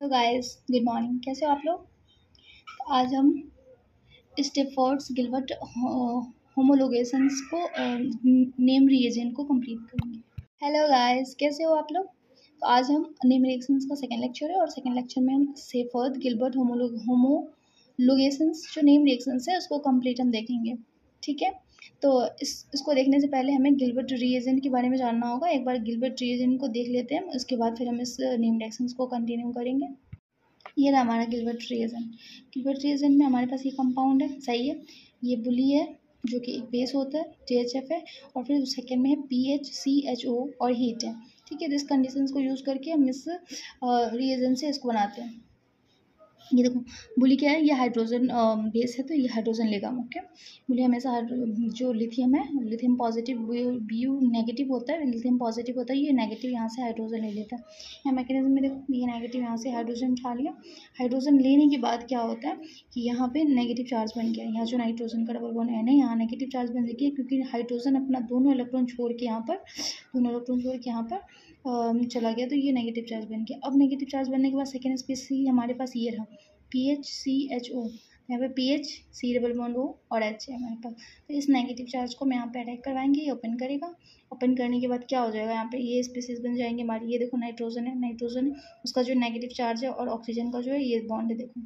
तो guys good morning, कैसे हो आप लोग। तो आज हम स्टेफोर्ड्स गिलबर्ट होमोलोगेशंस को नेम रिएजेंट को कंप्लीट करेंगे। हेलो गाइस, कैसे हो आप लोग। तो आज हम नेम रिएजेंट्स का सेकंड लेक्चर है और सेकंड लेक्चर में हम स्टेफोर्ड गिलबर्ट होमोलोगेशंस जो नेम रिएक्शंस है उसको कंप्लीट हम देखेंगे। ठीक है, तो इसको देखने से पहले हमें गिलबर्ट रिएजेंट के बारे में जानना होगा। एक बार गिलबर्ट रिएजेंट को देख लेते हैं, उसके बाद फिर हम इस नेम रिएक्शंस को कंटिन्यू करेंगे। ये रहा हमारा गिलबर्ट रिएजेंट। गिलबर्ट रिएजेंट में हमारे पास ये कंपाउंड है, सही है। ये बुली है जो कि एक बेस होता है, THF है, और फिर सेकेंड में है PH CHO और हीट है। ठीक है, दिस कंडीशंस को यूज़ करके हम इस रिएजेंट से इसको बनाते हैं। ये देखो, बुली क्या है, ये हाइड्रोजन बेस है, तो ये हाइड्रोजन लेगा। ओके, बुली हमेशा जो लिथियम है, लिथियम पॉजिटिव BU नेगेटिव होता है, लिथियम पॉजिटिव होता है, ये नेगेटिव यहाँ से हाइड्रोजन ले लेता है। यहाँ मैकेनिज्म में देखो, ये नेगेटिव यहाँ से हाइड्रोजन उठा लिया। हाइड्रोजन लेने के बाद क्या होता है कि यहाँ पे नेगेटिव चार्ज बन गया। यहाँ जो नाइट्रोजन का डबल बॉन्ड है, यहाँ नेगेटिव चार्ज बन गया क्योंकि हाइड्रोजन अपना दोनों इलेक्ट्रॉन छोड़ के यहाँ पर चला गया, तो ये नेगेटिव चार्ज बन गया। अब नेगेटिव चार्ज बनने के बाद सेकेंड स्पीसीज हमारे पास ये रहा, PH CHO। यहाँ पे PH C double bond O और H है हमारे पास। तो इस नेगेटिव चार्ज को मैं यहाँ पे अटैक करवाएंगे, ये ओपन करेगा। ओपन करने के बाद क्या हो जाएगा, यहाँ पे ये स्पीसीज बन जाएंगे हमारी। ये देखो, नाइट्रोजन है, उसका जो नेगेटिव चार्ज है, और ऑक्सीजन का जो है ये बॉन्ड है, देखो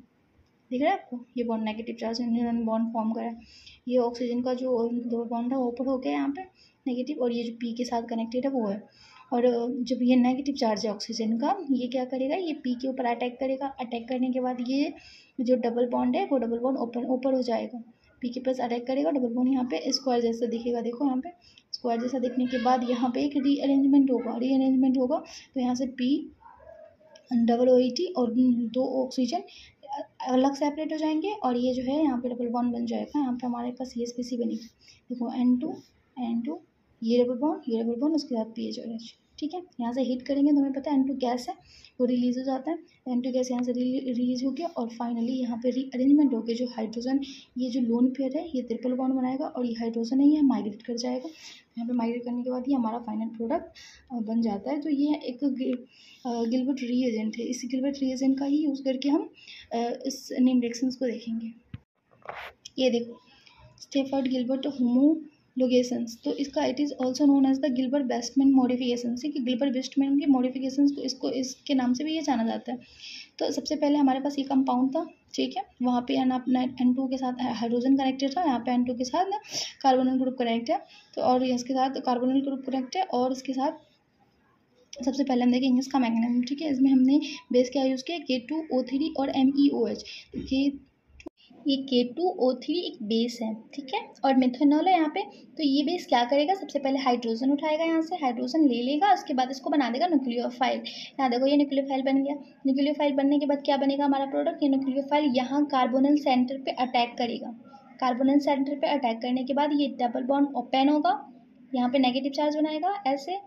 दिख रहा है आपको, ये बॉन्ड नेगेटिव चार्ज इन्होंने बॉन्ड फॉर्म करा है। ये ऑक्सीजन का जो दो बॉन्ड है ऊपर हो गया यहाँ पे नेगेटिव, और ये जो P के साथ कनेक्टेड है वो है। और जब ये नेगेटिव चार्ज है ऑक्सीजन का, ये क्या करेगा, ये P के ऊपर अटैक करेगा। अटैक करने के बाद ये जो डबल बॉन्ड है वो डबल बॉन्ड ऊपर हो जाएगा। P के पास अटैक करेगा, डबल बॉन्ड यहाँ पे स्क्वायर जैसा दिखेगा। देखो यहाँ पे स्क्वायर जैसा दिखने के बाद यहाँ पे एक रीअरेंजमेंट होगा। तो यहाँ से P डबल OH और दो ऑक्सीजन अलग सेपरेट हो जाएंगे, और ये जो है यहाँ पे डबल बॉन्ड बन जाएगा। यहाँ पे हमारे पास ये स्पीसी बनेगी, देखो N2 ये डबल बॉन्ड उसके साथ PH और H। ठीक है, यहाँ से हीट करेंगे तो हमें पता है N2 गैस है, वो रिलीज हो जाता है। N2 गैस यहाँ से रिलीज हो गया, और फाइनली यहाँ पे रीअरेंजमेंट हो गया। जो हाइड्रोजन, ये जो लोन पेयर है, ये ट्रिपल बॉन्ड बनाएगा, और ये हाइड्रोजन है, ये माइग्रेट कर जाएगा। यहाँ पे माइग्रेट करने के बाद ये हमारा फाइनल प्रोडक्ट बन जाता है। तो ये एक गिलबर्ट रिएजेंट है। इस गिलबर्ट रिएजेंट का ही यूज़ करके हम इस नेम रिएक्शंस को देखेंगे। ये देखो, स्टेफर्ड गिलबर्ट होमोलोगेशंस, तो इसका it is also known as the Gilbert Bestman modification. कि गिलबर्ट बेस्टमैन की मॉडिफिकेशंस को इसके नाम से भी ये जाना जाता है। तो सबसे पहले हमारे पास ये कंपाउंड था, ठीक है, वहाँ पे N2 के साथ हाइड्रोजन कनेक्टेड था, यहाँ पे N2 के साथ कार्बोनिल ग्रुप कनेक्ट है। तो और इसके साथ कार्बोनिल ग्रुप कनेक्ट है, और इसके साथ सबसे पहले हम देखेंगे इसका मैकेनिज्म। ठीक है, इसमें हमने बेस क्या यूज़ किया, K2O3 और MEOH। ये K2O3 एक बेस है, ठीक है, और मिथेनॉल है यहाँ पे। तो ये बेस क्या करेगा, सबसे पहले हाइड्रोजन उठाएगा, यहाँ से हाइड्रोजन ले लेगा, उसके बाद इसको बना देगा न्यूक्लियोफाइल। यहाँ देखो, ये न्यूक्लियोफाइल बन गया। न्यूक्लियोफाइल बनने के बाद क्या बनेगा हमारा प्रोडक्ट, ये न्यूक्लियोफाइल यहाँ कार्बोनिल सेंटर पे अटैक करेगा। कार्बोनिल सेंटर पे अटैक करने के बाद ये डबल बॉन्ड ओपन होगा, यहाँ पे नेगेटिव चार्ज बनाएगा ऐसे,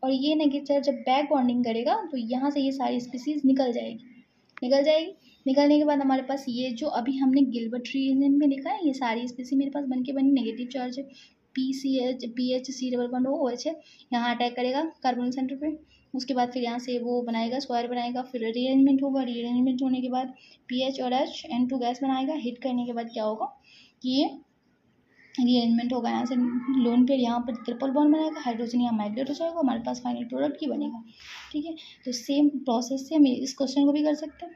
और ये नेगेटिव चार्ज जब बैक बॉन्डिंग करेगा तो यहाँ से ये सारी स्पीसीज निकल जाएगी। निकलने के बाद हमारे पास ये जो अभी हमने गिलबर्ट रिएजेंट में लिखा है, ये सारी स्पीसी मेरे पास बन के बनी। नेगेटिव चार्ज है, PH C double bond OH है, यहाँ अटैक करेगा कार्बन सेंटर पे। उसके बाद फिर यहाँ से वो बनाएगा, स्क्वायर बनाएगा, फिर रीअरेंजमेंट होगा। रीअरेंजमेंट होने के बाद PH और H N2 गैस बनाएगा। हिट करने के बाद क्या होगा कि ये रीअरेंजमेंट होगा, यहाँ से लोन पेयर यहाँ पर ट्रिपल बॉन्ड बनाएगा, हाइड्रोजन यहाँ माइग्रेट हो जाएगा, हमारे पास फाइनल प्रोडक्ट ही बनेगा। ठीक है, तो सेम प्रोसेस से हम इस क्वेश्चन को भी कर सकते हैं।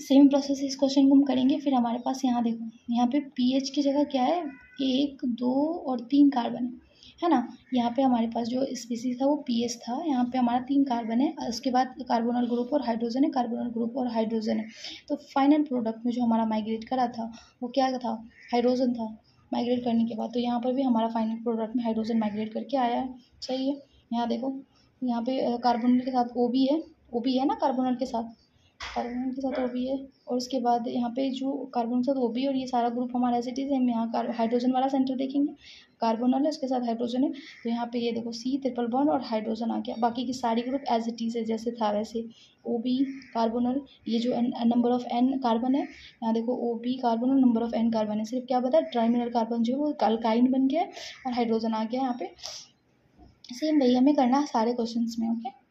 सेम प्रोसेस इस क्वेश्चन को हम करेंगे। फिर हमारे पास यहाँ देखो, यहाँ पे PH की जगह क्या है, 1 2 और 3 कार्बन है ना। यहाँ पे हमारे पास जो स्पीसीज था वो PH था, यहाँ पे हमारा 3 कार्बन है, उसके बाद कार्बोनल ग्रुप और हाइड्रोजन है, कार्बोनल ग्रुप और हाइड्रोजन है। तो फाइनल प्रोडक्ट में जो हमारा माइग्रेट करा था वो क्या था, हाइड्रोजन था। माइग्रेट करने के बाद तो यहाँ पर भी हमारा फाइनल प्रोडक्ट में हाइड्रोजन माइग्रेट करके आया है, सही है। यहाँ देखो, यहाँ पे कार्बोनल के साथ OB है ना, कार्बोनल के साथ OB है, और उसके बाद यहाँ पे जो कार्बन के साथ OB, और ये सारा ग्रुप हमारा एज इट इज़ है। हम यहाँ हाइड्रोजन वाला सेंटर देखेंगे, कार्बोनल है, उसके साथ हाइड्रोजन है। तो यहाँ पे ये देखो C ट्रिपल बॉन्ड और हाइड्रोजन आ गया। बाकी की सारी ग्रुप एज इट इज़ है, जैसे था वैसे। OB कार्बोनल, ये जो नंबर ऑफ N कार्बन है, यहाँ देखो OB कार्बोनल, number of N carbon है। सिर्फ क्या पता है, ट्राइमिनल कार्बन जो है वो अल्काइन बन गया है, और हाइड्रोजन आ गया यहाँ पे। सेम वही हमें करना है सारे क्वेश्चन में। ओके।